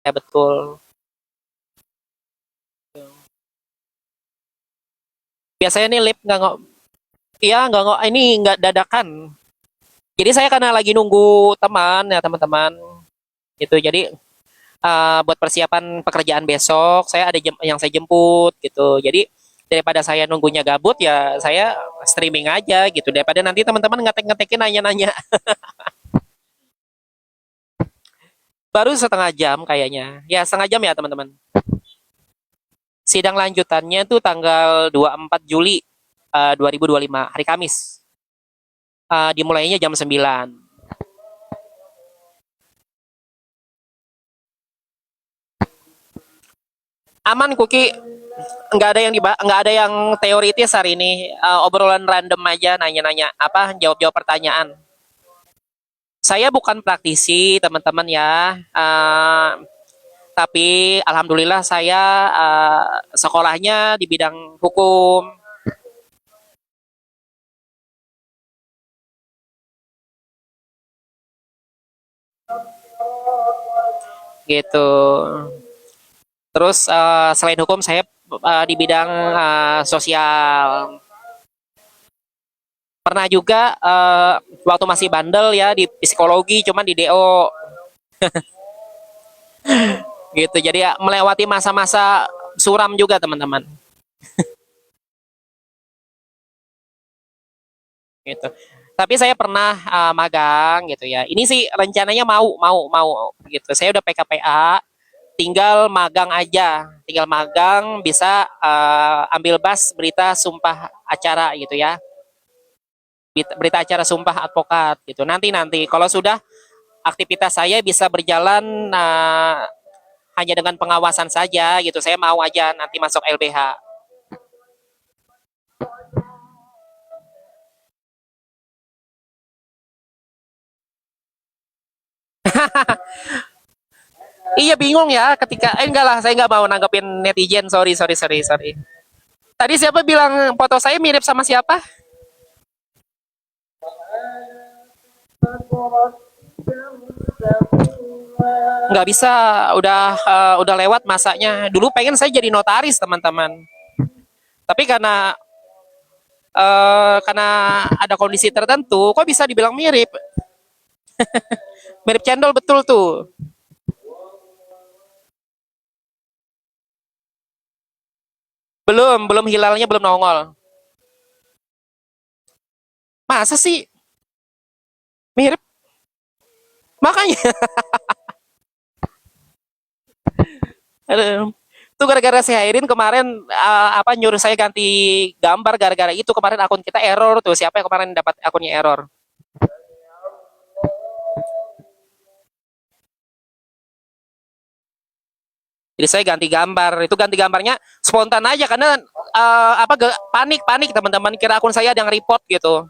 Ya betul. Biasanya nih lip nggak nggak, iya nggak nggak ini nggak dadakan. Jadi saya karena lagi nunggu teman ya teman-teman gitu. Jadi buat persiapan pekerjaan besok, saya ada yang saya jemput gitu. Jadi daripada saya nunggunya gabut ya saya streaming aja gitu. Daripada nanti teman-teman ngetek-ngetekin nanya-nanya. Baru setengah jam kayaknya. Ya setengah jam ya teman-teman. Sidang lanjutannya tuh tanggal 24 Juli 2025, hari Kamis. Dimulainya jam 9. Aman Kuki, nggak ada yang teoritis hari ini. Obrolan random aja, nanya-nanya apa, jawab-jawab pertanyaan. Saya bukan praktisi teman-teman ya, tapi alhamdulillah saya sekolahnya di bidang hukum gitu. Terus selain hukum saya di bidang sosial. Pernah juga waktu masih bandel ya di psikologi, cuman di DO gitu. Jadi ya melewati masa-masa suram juga teman-teman. Gitu. Tapi saya pernah magang gitu ya. Ini sih rencananya mau gitu. Saya udah PKPA, tinggal magang aja. Tinggal magang bisa ambil bas berita sumpah acara gitu ya. Berita acara sumpah advokat gitu. Nanti kalau sudah aktivitas saya bisa berjalan hanya dengan pengawasan saja gitu. Saya mau aja nanti masuk LBH. Iya bingung ya ketika enggak lah, saya nggak mau nanggepin netizen, sorry. Tadi siapa bilang foto saya mirip sama siapa? Nggak bisa, udah lewat masanya. Dulu pengen saya jadi notaris teman-teman, tapi karena ada kondisi tertentu, kok bisa dibilang mirip? Mirip cendol betul tuh. Belum hilalnya belum nongol. Masa sih mirip? Makanya, itu gara-gara si Hairin kemarin apa nyuruh saya ganti gambar gara-gara itu kemarin akun kita error tuh. Siapa yang kemarin dapat akunnya error? Jadi saya ganti gambar. Itu ganti gambarnya spontan aja karena apa panik teman-teman kira akun saya ada yang report gitu.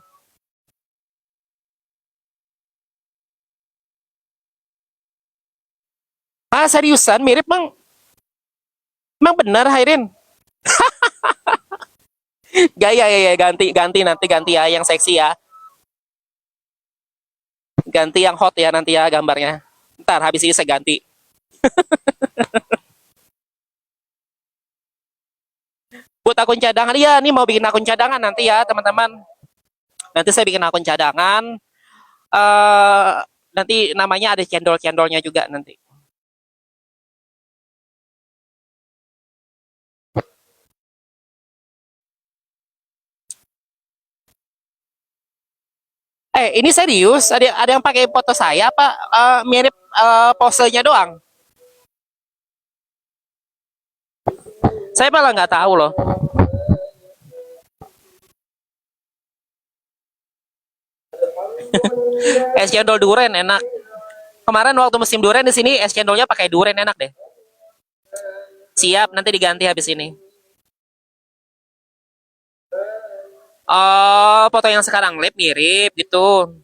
Ah seriusan mirip mang? Emang benar Hairin? Gaya ya ganti ganti nanti ganti ya yang seksi ya. Ganti yang hot ya nanti ya gambarnya. Ntar habis ini saya ganti. Buat akun cadangan, iya nih mau bikin akun cadangan nanti ya teman-teman. Nanti saya bikin akun cadangan. eh Nanti namanya ada cendol-cendolnya juga nanti. Ini serius? Ada yang pakai foto saya apa mirip posenya doang? Saya malah nggak tahu loh. Es cendol duren enak. Kemarin waktu musim duren di sini es cendolnya pakai duren enak deh. Siap, nanti diganti habis ini. Oh, foto yang sekarang lab mirip gitu.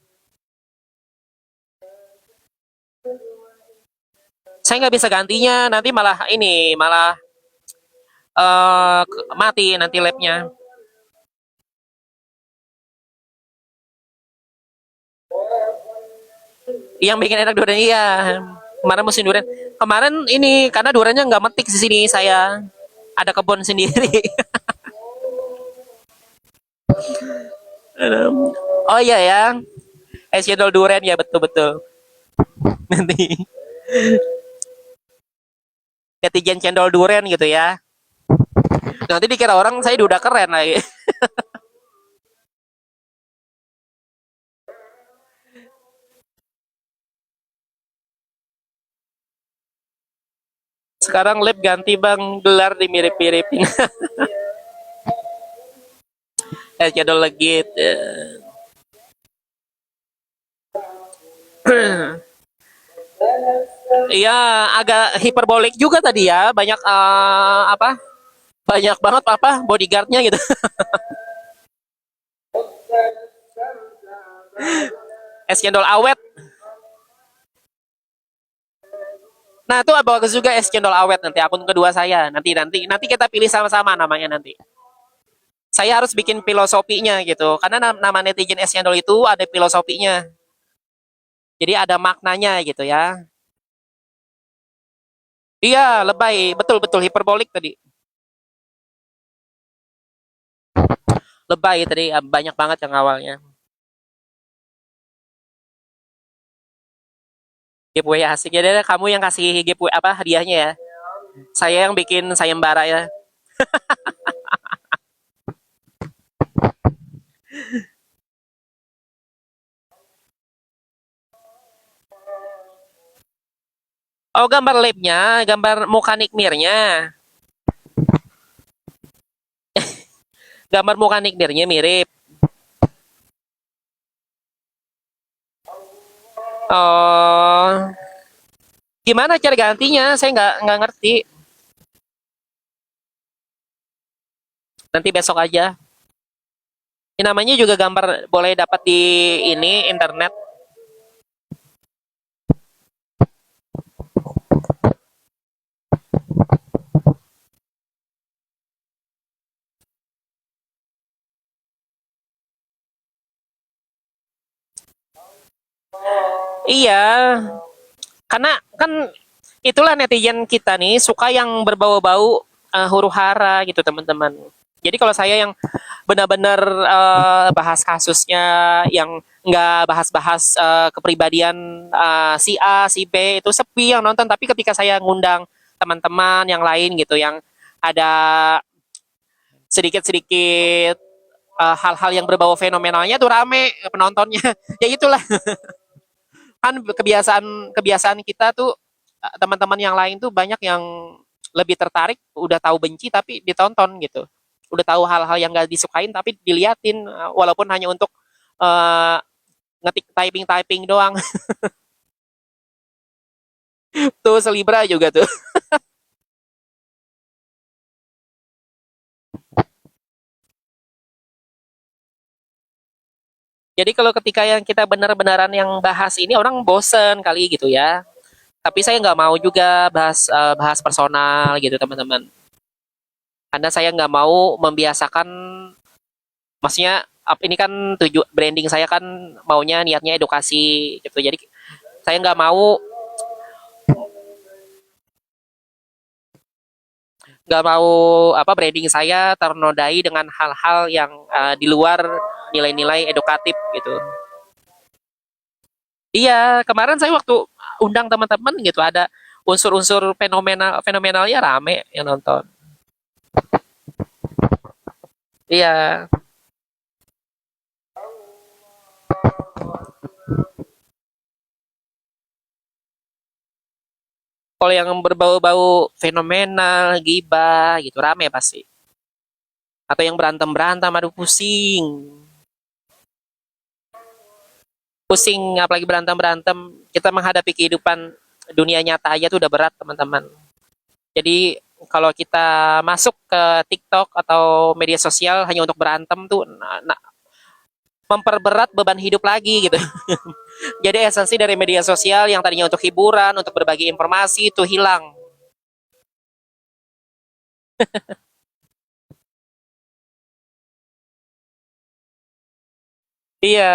Saya nggak bisa gantinya, nanti malah ini malah mati nanti labnya. Yang bikin enak duren iya. Kemarin musim durian. Kemarin ini karena duriannya nggak metik di sini saya. Ada kebun sendiri. Oh iya ya, es cendol durian ya betul-betul. Nanti netizen cendol durian gitu ya. Nanti dikira orang saya udah keren lagi. Sekarang lab ganti bang, gelar dimirip-miripin. Es cendol legit. Iya, agak hiperbolik juga tadi ya. Banyak apa? Banyak banget apa bodyguardnya gitu. Es cendol awet. Nah, itu bagus juga es cendol awet nanti akun kedua saya. Nanti kita pilih sama-sama namanya nanti. Saya harus bikin filosofinya gitu. Karena nama netizen es cendol itu ada filosofinya. Jadi ada maknanya gitu ya. Iya, lebay. Betul-betul hiperbolik tadi. Lebay tadi banyak banget yang awalnya. Giveaway asik ya. Deh, kamu yang kasih giveaway apa hadiahnya ya. Saya yang bikin sayembara ya. Oh, gambar labnya, gambar muka nikmirnya. Gambar muka nikmirnya mirip. Oh, gimana cara gantinya? Saya nggak ngerti. Nanti besok aja. Ini namanya juga gambar boleh dapat di ini internet. Iya, karena kan itulah netizen kita nih suka yang berbau-bau huru hara gitu teman-teman. Jadi kalau saya yang benar-benar bahas kasusnya, yang nggak bahas-bahas kepribadian si A, si B itu sepi yang nonton. Tapi ketika saya ngundang teman-teman yang lain gitu, yang ada sedikit-sedikit hal-hal yang berbau fenomenalnya tuh rame penontonnya. Ya itulah kan kebiasaan kebiasaan kita tuh teman-teman yang lain tuh banyak yang lebih tertarik udah tahu benci tapi ditonton gitu, udah tahu hal-hal yang gak disukain tapi diliatin walaupun hanya untuk uh, ngetik typing typing doang. Tuh selibra juga tuh. Jadi kalau ketika yang kita benar-benaran yang bahas ini orang bosen kali gitu ya, tapi saya nggak mau juga bahas personal gitu teman-teman, karena saya nggak mau membiasakan. Maksudnya ini kan branding saya kan maunya niatnya edukasi gitu. Jadi saya nggak mau apa branding saya ternodai dengan hal-hal yang di luar nilai-nilai edukatif gitu. Iya, kemarin saya waktu undang teman-teman gitu ada unsur-unsur fenomenalnya rame yang nonton. Iya, kalau yang berbau-bau fenomenal, gibah gitu rame pasti. Atau yang berantem-berantem, aduh pusing. Pusing apalagi berantem-berantem. Kita menghadapi kehidupan dunia nyata aja tuh udah berat, teman-teman. Jadi kalau kita masuk ke TikTok atau media sosial hanya untuk berantem tuh memperberat beban hidup lagi gitu. Jadi esensi dari media sosial yang tadinya untuk hiburan, untuk berbagi informasi itu hilang. Iya,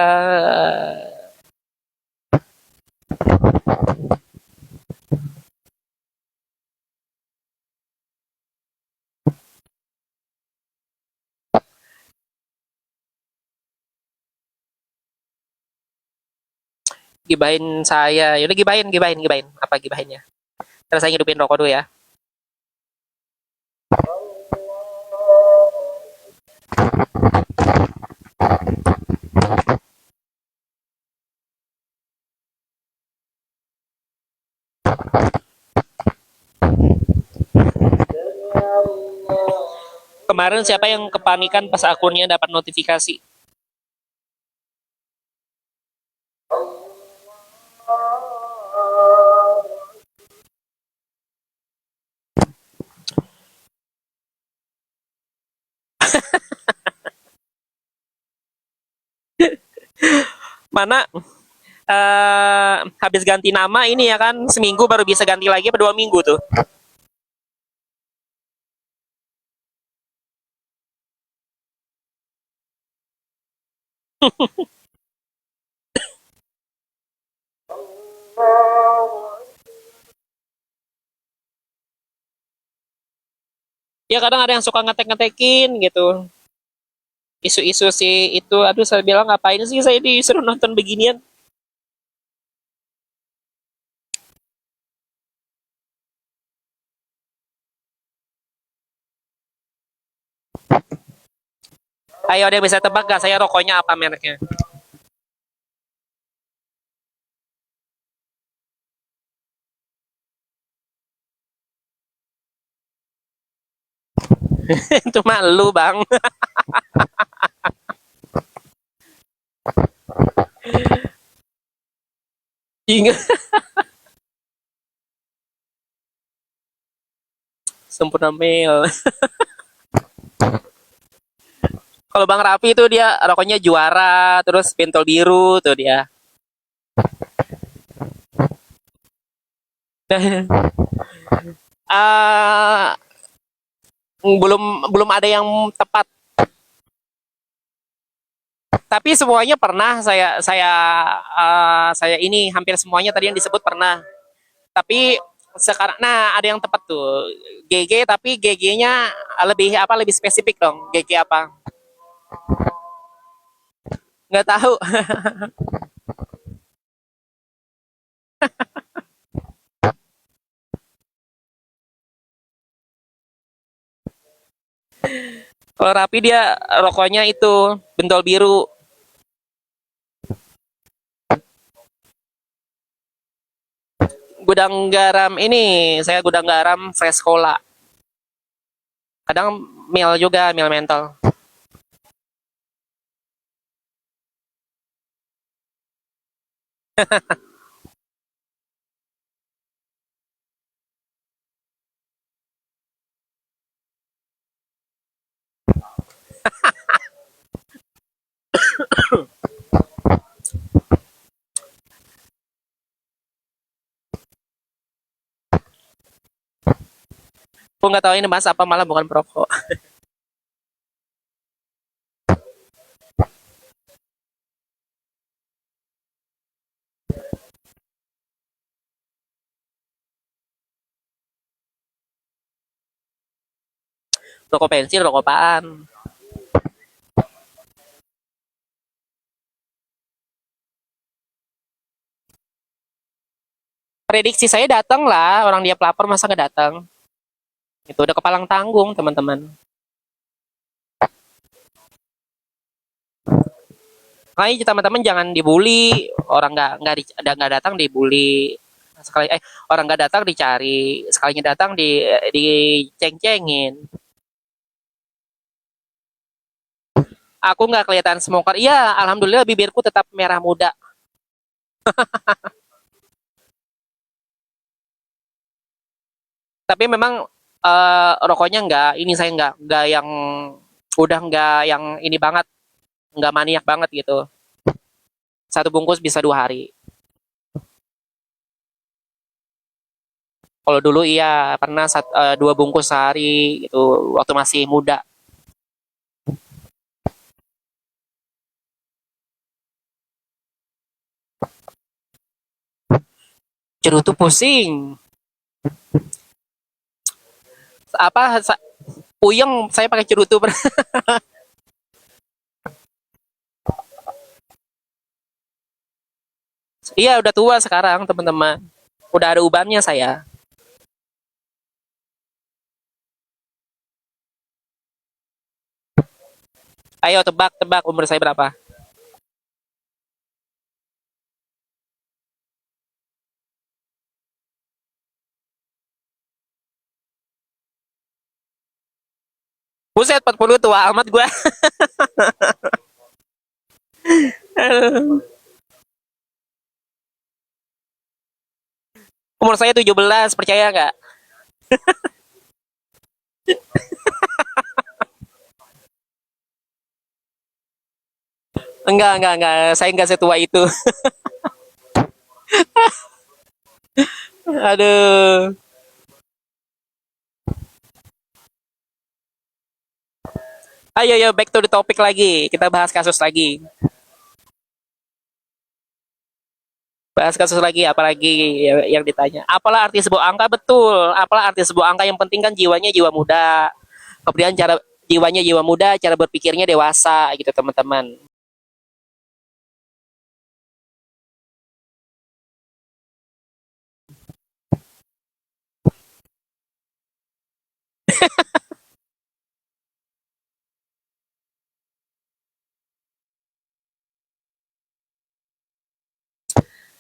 Gibahin saya. Yaudah gibahin, gibahin, gibahin. Apa gibahinnya? Terus saya ngidupin rokok dulu ya. Kemarin siapa yang kepanikan pas akunnya dapat notifikasi? Mana habis ganti nama ini ya kan seminggu baru bisa ganti lagi apa 2 minggu tuh. Ya kadang ada yang suka ngetek-ngetekin gitu. Isu-isu sih itu, aduh saya bilang ngapain sih saya disuruh nonton beginian. Ayo ada yang bisa tebak gak saya rokoknya apa mereknya? Itu malu bang. Ingat sempurna mail. Kalau Bang Rafi itu dia rokoknya juara, terus bentol biru tuh dia. Ah, belum belum ada yang tepat. Tapi semuanya pernah saya ini hampir semuanya tadi yang disebut pernah. Tapi sekarang nah ada yang tepat tuh. GG tapi GG-nya lebih apa lebih spesifik dong. GG apa? Nggak tahu. Kalau Rapi dia rokoknya itu bentol biru. Gudang garam ini saya gudang garam fresh cola. Kadang mil juga, mil mentol. Aku nggak tahu ini mas apa malah bukan perokok. Rokok pensil, rokok apaan? Prediksi saya datang lah, orang dia pelapor masa nggak datang? Itu udah kepalang tanggung teman-teman. Makanya teman-teman jangan dibully, orang nggak datang dibully. Sekali orang nggak datang dicari, sekalinya datang diceng-cengin. Aku nggak kelihatan smoker. Iya, alhamdulillah bibirku tetap merah muda. Tapi memang rokoknya nggak, ini saya nggak yang udah nggak yang ini banget, nggak maniak banget gitu. Satu bungkus bisa 2 hari. Kalau dulu iya pernah 2 bungkus sehari gitu waktu masih muda. Cerutu pusing. Apa puyeng saya pakai cerutu. Iya, udah tua sekarang, teman-teman. Udah ada ubannya saya. Ayo tebak-tebak umur saya berapa? Buset, 40 tua amat gua. Umur saya 17, percaya nggak? Enggak. Saya nggak setua itu. Aduh. Ayo, back to the topic lagi. Kita bahas kasus lagi. Bahas kasus lagi, apalagi yang ditanya. Apalah arti sebuah angka? Betul. Apalah arti sebuah angka? Yang penting kan jiwanya jiwa muda. Kemudian jiwanya jiwa muda, cara berpikirnya dewasa gitu, teman-teman.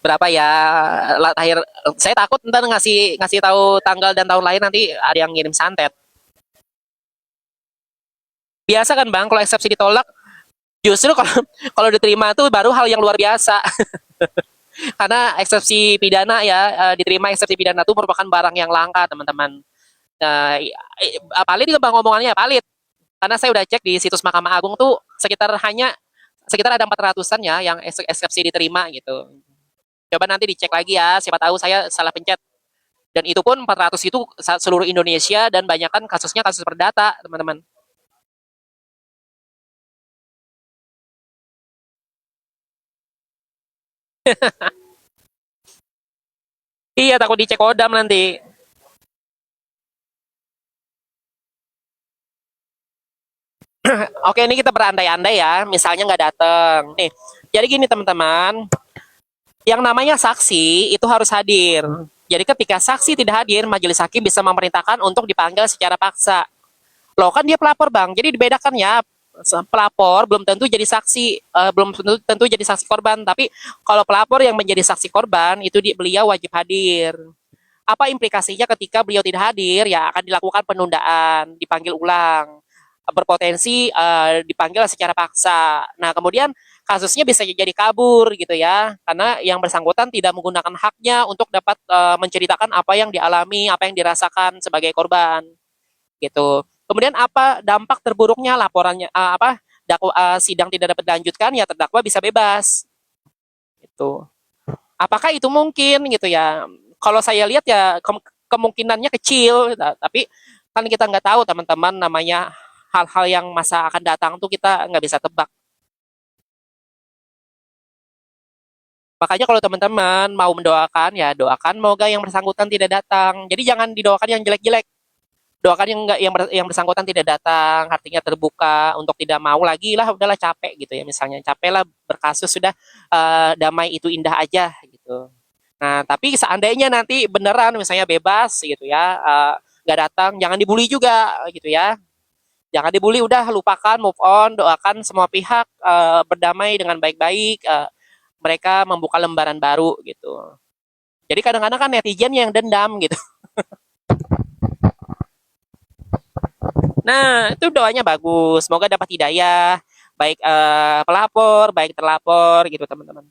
Berapa ya lahir? Saya takut ntar ngasih ngasih tahu tanggal dan tahun lahir nanti ada yang ngirim santet. Biasa kan bang, kalau eksepsi ditolak, justru kalau kalau diterima itu baru hal yang luar biasa. Karena eksepsi pidana ya, diterima eksepsi pidana itu merupakan barang yang langka, teman-teman. Nah, valid juga bang ngomongannya valid. Karena saya udah cek di situs Mahkamah Agung tuh sekitar ada 400-an ya yang eksepsi diterima gitu. Coba nanti dicek lagi ya, siapa tahu saya salah pencet. Dan itu pun 400 itu seluruh Indonesia dan banyak kan kasusnya kasus perdata, teman-teman. Iya, takut dicek kodam nanti. Oke, ini kita berandai-andai ya, misalnya nggak datang. Nih, jadi gini teman-teman, yang namanya saksi itu harus hadir. Jadi ketika saksi tidak hadir, majelis hakim bisa memerintahkan untuk dipanggil secara paksa. Loh kan dia pelapor bang, jadi dibedakan ya, pelapor belum tentu jadi saksi, belum tentu jadi saksi korban. Tapi kalau pelapor yang menjadi saksi korban itu beliau wajib hadir. Apa implikasinya ketika beliau tidak hadir? Ya akan dilakukan penundaan, dipanggil ulang, berpotensi dipanggil secara paksa. Nah kemudian kasusnya bisa jadi kabur gitu ya, karena yang bersangkutan tidak menggunakan haknya untuk dapat menceritakan apa yang dialami, apa yang dirasakan sebagai korban gitu. Kemudian apa dampak terburuknya laporannya, sidang tidak dapat dilanjutkan, ya terdakwa bisa bebas gitu. Apakah itu mungkin gitu ya? Kalau saya lihat ya kemungkinannya kecil, tapi kan kita nggak tahu teman-teman, namanya hal-hal yang masa akan datang tuh kita nggak bisa tebak. Makanya kalau teman-teman mau mendoakan ya doakan moga yang bersangkutan tidak datang. Jadi jangan didoakan yang jelek-jelek. Doakan yang enggak yang bersangkutan tidak datang, artinya terbuka untuk tidak mau lagi lah, udahlah capek gitu ya, misalnya capek lah berkasus sudah, damai itu indah aja gitu. Nah tapi seandainya nanti beneran misalnya bebas gitu ya, nggak datang, jangan dibully juga gitu ya, jangan dibully, udah lupakan, move on, doakan semua pihak berdamai dengan baik-baik, mereka membuka lembaran baru gitu. Jadi kadang-kadang kan netizen yang dendam gitu. Nah, itu doanya bagus. Semoga dapat hidayah, baik pelapor, baik terlapor gitu, teman-teman.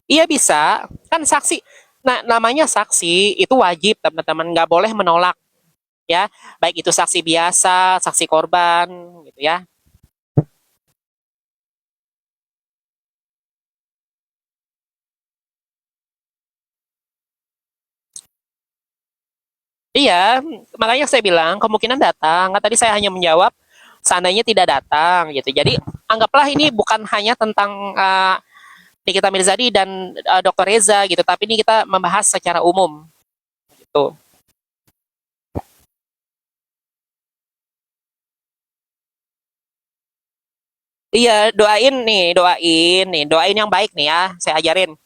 Iya bisa, kan saksi. Nah, namanya saksi itu wajib, teman-teman, nggak boleh menolak ya. Baik itu saksi biasa, saksi korban gitu ya. Iya, makanya saya bilang kemungkinan datang. Kan tadi saya hanya menjawab seandainya tidak datang gitu. Jadi anggaplah ini bukan hanya tentang Nikita Mirzani dan Dr. Reza gitu, tapi ini kita membahas secara umum gitu. Iya, doain yang baik nih ya. Saya ajarin.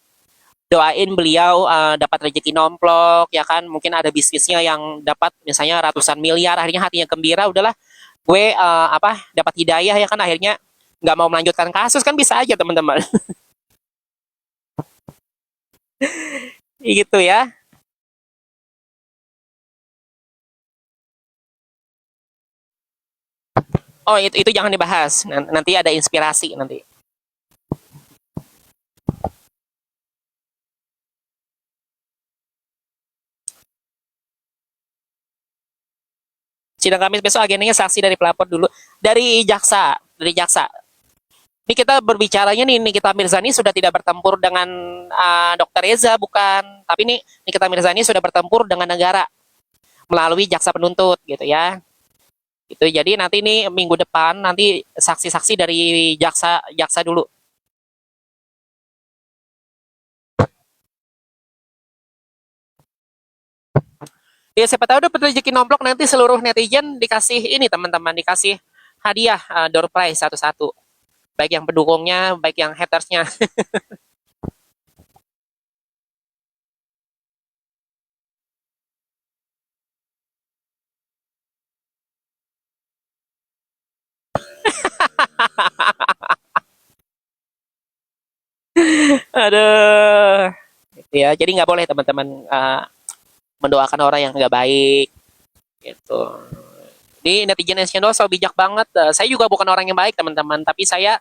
Doain beliau dapat rezeki nomplok, ya kan? Mungkin ada bisnisnya yang dapat misalnya ratusan miliar, akhirnya hatinya gembira, udahlah, gue apa dapat hidayah ya kan akhirnya nggak mau melanjutkan kasus kan bisa aja teman-teman. Gitu ya. Oh itu jangan dibahas. Nanti ada inspirasi nanti. Sidang Kamis besok agendanya saksi dari pelapor dulu. Dari jaksa. Ini kita berbicaranya nih Nikita Mirzani sudah tidak bertempur dengan Dr. Reza bukan, tapi nih Nikita Mirzani sudah bertempur dengan negara melalui jaksa penuntut gitu ya. Itu jadi nanti nih minggu depan nanti saksi-saksi dari jaksa jaksa dulu. Ya siapa tahu dapat rezeki nomplok nanti seluruh netizen dikasih ini teman-teman dikasih hadiah door prize satu-satu. Baik yang pendukungnya, baik yang hatersnya. Aduh. Ya, jadi nggak boleh teman-teman mendoakan orang yang nggak baik gitu. Ini netizen nasional so bijak banget. Saya juga bukan orang yang baik teman-teman, tapi saya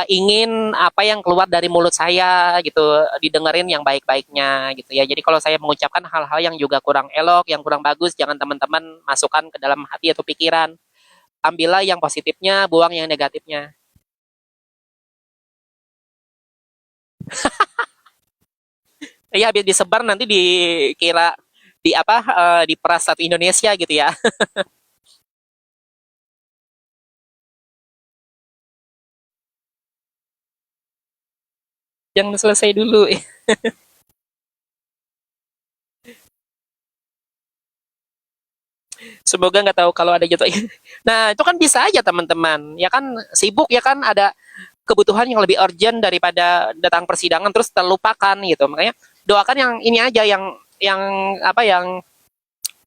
ingin apa yang keluar dari mulut saya gitu didengerin yang baik-baiknya gitu ya. Jadi kalau saya mengucapkan hal-hal yang juga kurang elok, yang kurang bagus, jangan teman-teman masukkan ke dalam hati atau pikiran. Ambillah yang positifnya, buang yang negatifnya. Ya habis disebar nanti dikira di apa di peras satu Indonesia gitu ya. Jangan selesai dulu. Semoga nggak tahu kalau ada jatuh. Nah itu kan bisa aja teman-teman. Ya kan sibuk ya kan ada kebutuhan yang lebih urgent daripada datang persidangan terus terlupakan gitu. Makanya doakan yang ini aja yang apa yang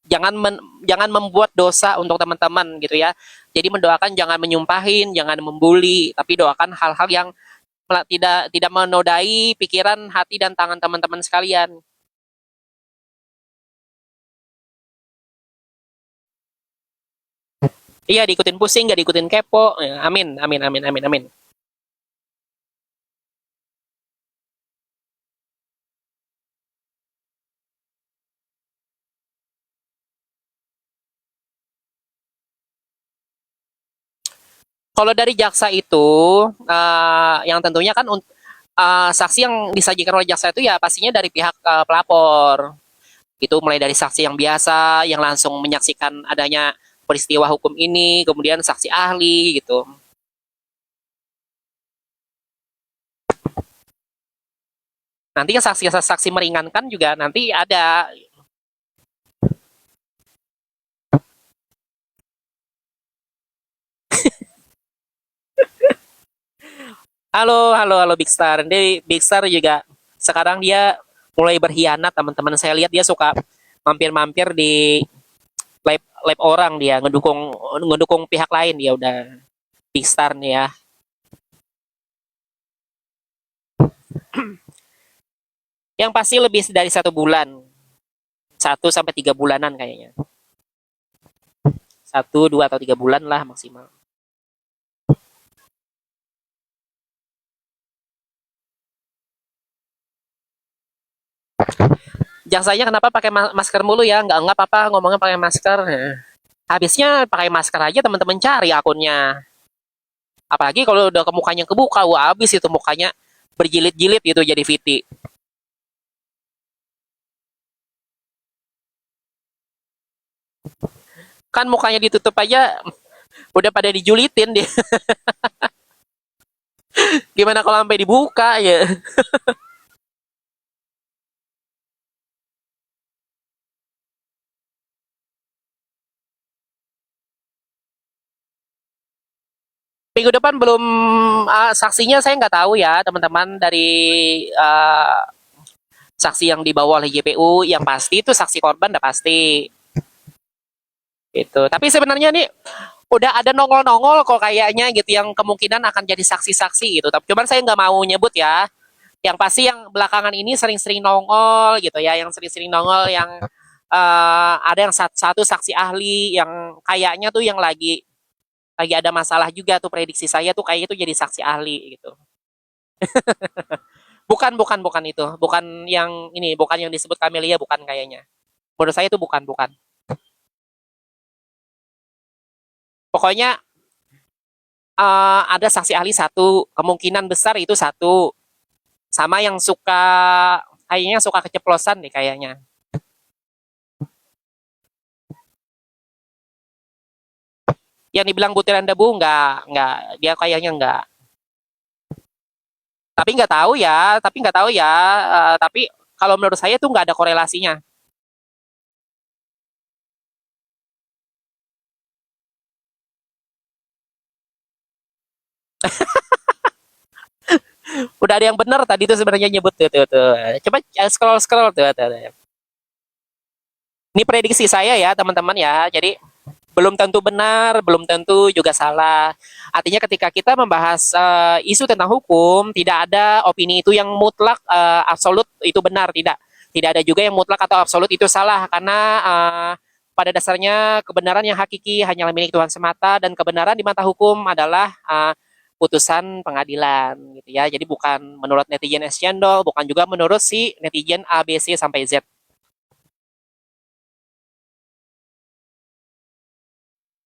jangan membuat dosa untuk teman-teman gitu ya. Jadi mendoakan jangan menyumpahin, jangan membuli, tapi doakan hal-hal yang tidak tidak menodai pikiran, hati dan tangan teman-teman sekalian. Iya, diikutin pusing, gak diikutin kepo. Ya, amin, amin, amin, amin, amin. Kalau dari jaksa itu, yang tentunya kan saksi yang disajikan oleh jaksa itu ya pastinya dari pihak pelapor. Itu mulai dari saksi yang biasa, yang langsung menyaksikan adanya peristiwa hukum ini, kemudian saksi ahli gitu. Nanti yang saksi-saksi meringankan juga nanti ada. Halo, halo, halo Big Star. Jadi Big Star juga sekarang dia mulai berkhianat teman-teman. Saya lihat dia suka mampir-mampir di live orang dia ngedukung ngedukung pihak lain dia udah Big Star nih ya. Yang pasti lebih dari 1 bulan, 1 sampai 3 bulanan kayaknya. 1, 2 atau 3 bulan lah maksimal. Jaksanya kenapa pakai masker mulu ya? Nggak apa-apa ngomongnya pakai masker. Habisnya pakai masker aja teman-teman cari akunnya. Apalagi kalau udah ke mukanya kebuka, wah habis itu mukanya berjilid-jilid gitu jadi VT. Kan mukanya ditutup aja udah pada dijulitin dia. Gimana kalau sampai dibuka ya? Minggu depan belum, saksinya saya nggak tahu ya teman-teman dari saksi yang dibawa oleh JPU. Yang pasti itu saksi korban udah pasti itu. Tapi sebenarnya nih udah ada nongol-nongol kok kayaknya gitu yang kemungkinan akan jadi saksi-saksi gitu. Tapi cuman saya nggak mau nyebut ya. Yang pasti yang belakangan ini sering-sering nongol gitu ya, yang sering-sering nongol yang ada yang satu saksi ahli yang kayaknya tuh yang lagi ada masalah juga tuh, prediksi saya tuh kayaknya tuh jadi saksi ahli gitu. Bukan, bukan, bukan itu. Bukan yang ini, bukan yang disebut Camelia, bukan kayaknya. Menurut saya itu bukan, bukan. Pokoknya ada saksi ahli satu, kemungkinan besar itu satu. Sama yang kayaknya suka keceplosan nih kayaknya. Yang dibilang butiran debu nggak, dia kayaknya nggak. Tapi nggak tahu ya. Tapi kalau menurut saya tuh nggak ada korelasinya. Udah ada yang benar tadi tuh sebenarnya nyebut tuh. Coba scroll scroll tuh. Ini prediksi saya ya teman-teman ya. Jadi belum tentu benar, belum tentu juga salah. Artinya ketika kita membahas isu tentang hukum, tidak ada opini itu yang mutlak absolut itu benar, tidak. Tidak ada juga yang mutlak atau absolut itu salah karena pada dasarnya kebenaran yang hakiki hanyalah milik Tuhan semata dan kebenaran di mata hukum adalah putusan pengadilan gitu ya. Jadi bukan menurut netizen es cendol, bukan juga menurut si netizen A B C sampai Z.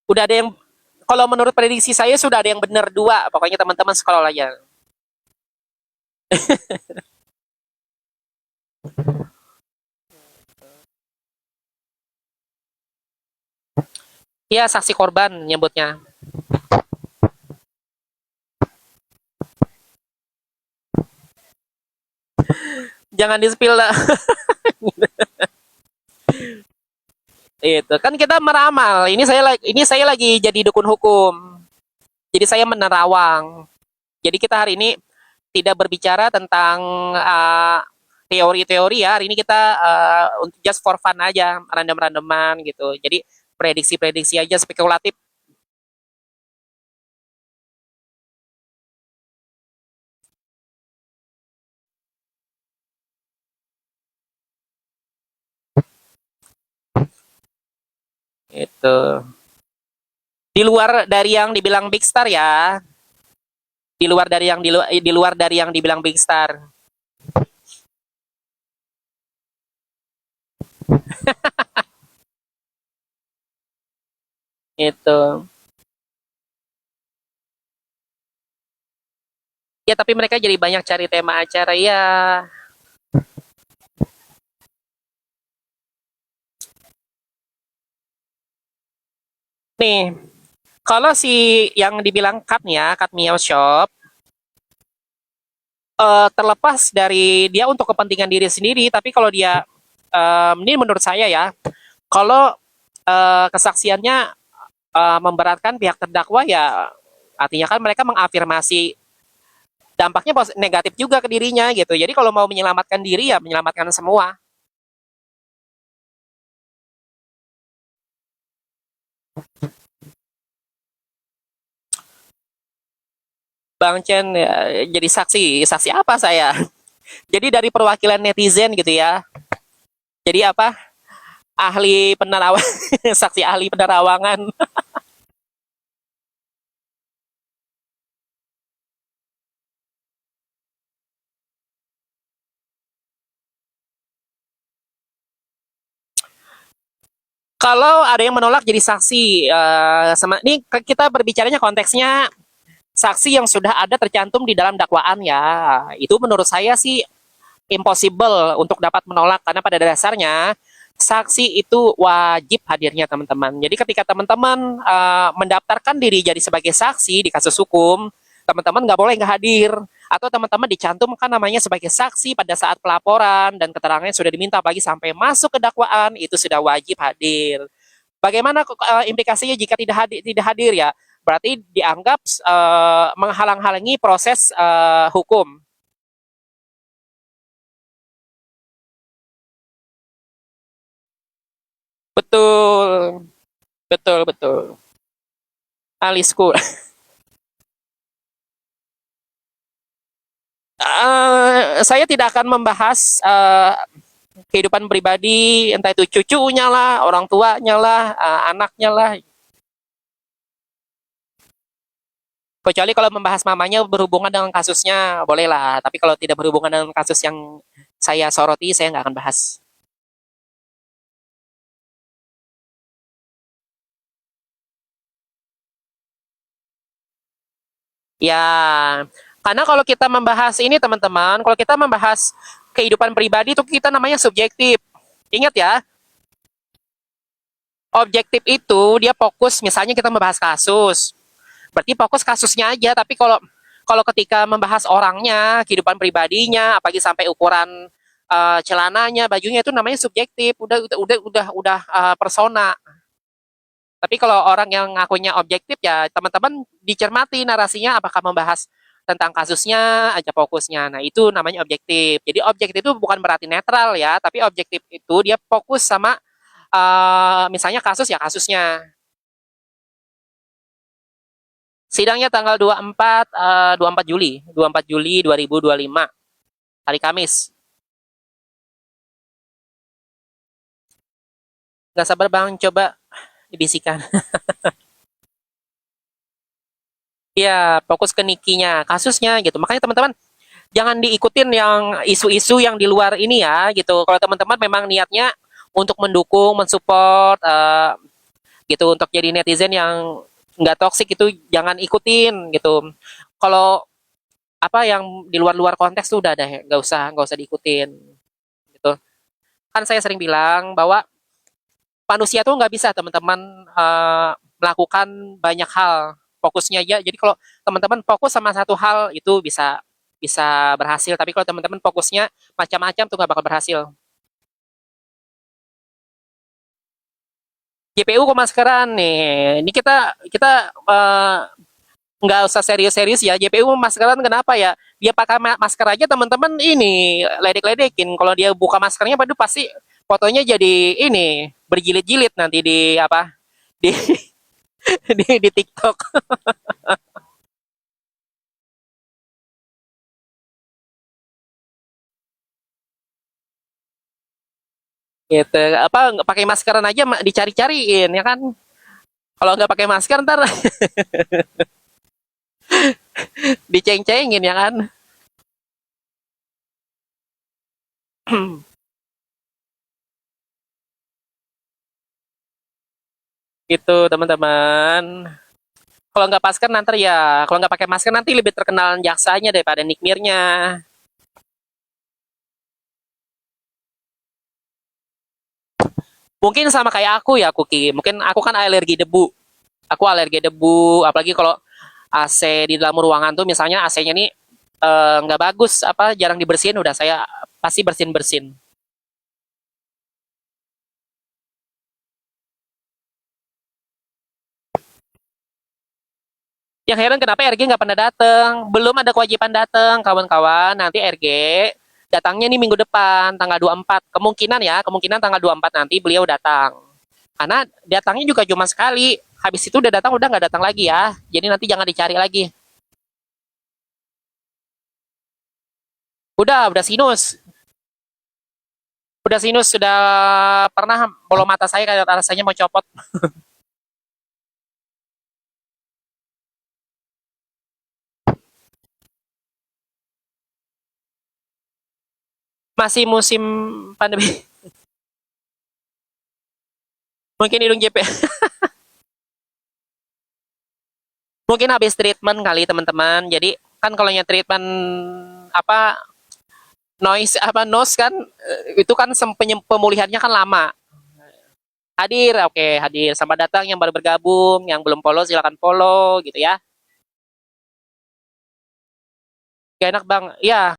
Udah ada yang, kalau menurut prediksi saya sudah ada yang benar dua. Pokoknya teman-teman scroll aja. Ya saksi korban nyebutnya. Jangan di-spill lah. Itu kan kita meramal. Ini saya lagi jadi dukun hukum. Jadi saya menerawang. Jadi kita hari ini tidak berbicara tentang teori-teori ya. Hari ini kita untuk just for fun aja, random-randoman gitu. Jadi prediksi-prediksi aja spekulatif. Itu. Di luar dari yang dibilang big star ya. Di luar dari yang dibilang big star. Itu. Ya tapi mereka jadi banyak cari tema acara ya. Nih, kalau si yang dibilang cut nih ya, cut Mio Shop, terlepas dari dia untuk kepentingan diri sendiri, tapi kalau dia, ini menurut saya ya, kalau kesaksiannya memberatkan pihak terdakwa ya, artinya kan mereka mengafirmasi dampaknya negatif juga ke dirinya gitu. Jadi kalau mau menyelamatkan diri ya menyelamatkan semua. Bang Chen ya, jadi saksi, saksi apa saya? Jadi dari perwakilan netizen gitu ya. Jadi apa? Ahli penerawang, saksi ahli penerawangan. Kalau ada yang menolak jadi saksi, ini kita berbicaranya konteksnya saksi yang sudah ada tercantum di dalam dakwaan ya. Itu menurut saya sih impossible untuk dapat menolak karena pada dasarnya saksi itu wajib hadirnya teman-teman. Jadi ketika teman-teman mendaftarkan diri jadi sebagai saksi di kasus hukum, teman-teman nggak boleh nggak hadir. Atau teman-teman dicantumkan namanya sebagai saksi pada saat pelaporan dan keterangannya sudah diminta apalagi sampai masuk ke dakwaan, itu sudah wajib hadir. Bagaimana implikasinya jika tidak hadir ya? berarti dianggap menghalang-halangi proses hukum. Betul, betul, betul. Alisku. Saya tidak akan membahas kehidupan pribadi, entah itu cucunya lah, orang tuanya lah, anaknya lah. Kecuali kalau membahas mamanya berhubungan dengan kasusnya, bolehlah. Tapi kalau tidak berhubungan dengan kasus yang saya soroti, saya nggak akan bahas. Ya, karena kalau kita membahas ini teman-teman, kalau kita membahas kehidupan pribadi itu kita namanya subjektif. Ingat ya, objektif itu dia fokus misalnya kita membahas kasus. Berarti fokus kasusnya aja, tapi kalau kalau ketika membahas orangnya, kehidupan pribadinya, apalagi sampai ukuran celananya, bajunya itu namanya subjektif, udah persona. Tapi kalau orang yang ngakunya objektif ya teman-teman dicermati narasinya apakah membahas tentang kasusnya aja fokusnya. Nah, itu namanya objektif. Jadi objektif itu bukan berarti netral ya, tapi objektif itu dia fokus sama misalnya kasus ya kasusnya. Sidangnya tanggal 24 24 Juli, 24 Juli 2025, hari Kamis. Gak sabar Bang, coba dibisikan. Iya, fokus ke Nikinya, kasusnya gitu. Makanya teman-teman jangan diikutin yang isu-isu yang di luar ini ya gitu. Kalau teman-teman memang niatnya untuk mendukung, mensupport gitu untuk jadi netizen yang nggak toksik itu jangan ikutin gitu. Kalau apa yang di luar-luar konteks tuh udah deh, nggak usah diikutin gitu. Kan saya sering bilang bahwa manusia tuh nggak bisa teman-teman melakukan banyak hal fokusnya aja. Jadi kalau teman-teman fokus sama satu hal itu bisa bisa berhasil. Tapi kalau teman-teman fokusnya macam-macam tuh nggak bakal berhasil. JPU kemaskeran nih. Ini kita kita nggak usah serius-serius ya. JPU maskeran kenapa ya? Dia pakai masker aja teman-teman ini ledek-ledekin. Kalau dia buka maskernya, padu pasti fotonya jadi ini berjilid-jilid nanti di apa di di TikTok. Gitu. Apa nggak pakai maskeran aja dicari-cariin ya kan? Kalau nggak pakai masker ntar diceng-cengin ya kan? Gitu teman-teman. Kalau nggak masker nanti ya, kalau nggak pakai masker nanti lebih terkenal jaksanya daripada nikmirnya. Mungkin sama kayak aku ya, Kuki. Mungkin aku kan alergi debu. Aku alergi debu, apalagi kalau AC di dalam ruangan tuh misalnya AC-nya nih nggak bagus, apa jarang dibersihin, udah saya pasti bersin-bersin. Yang heran kenapa RG nggak pernah datang? Belum ada kewajiban datang, kawan-kawan. Nanti RG datangnya nih minggu depan, tanggal 24. Kemungkinan ya, kemungkinan tanggal 24 nanti beliau datang. Karena datangnya juga cuma sekali. Habis itu udah datang, udah nggak datang lagi ya. Jadi nanti jangan dicari lagi. Udah sinus. Udah sinus, sudah pernah bola mata saya kayak rasanya mau copot. Masih musim pandemi. Mungkin hidung JP. Mungkin habis treatment kali teman-teman. Jadi kan kalau yang treatment apa nose kan itu kan pemulihannya kan lama. Hadir, oke, hadir. Sama datang yang baru bergabung, yang belum follow silakan follow gitu ya. Gak enak Bang. Ya,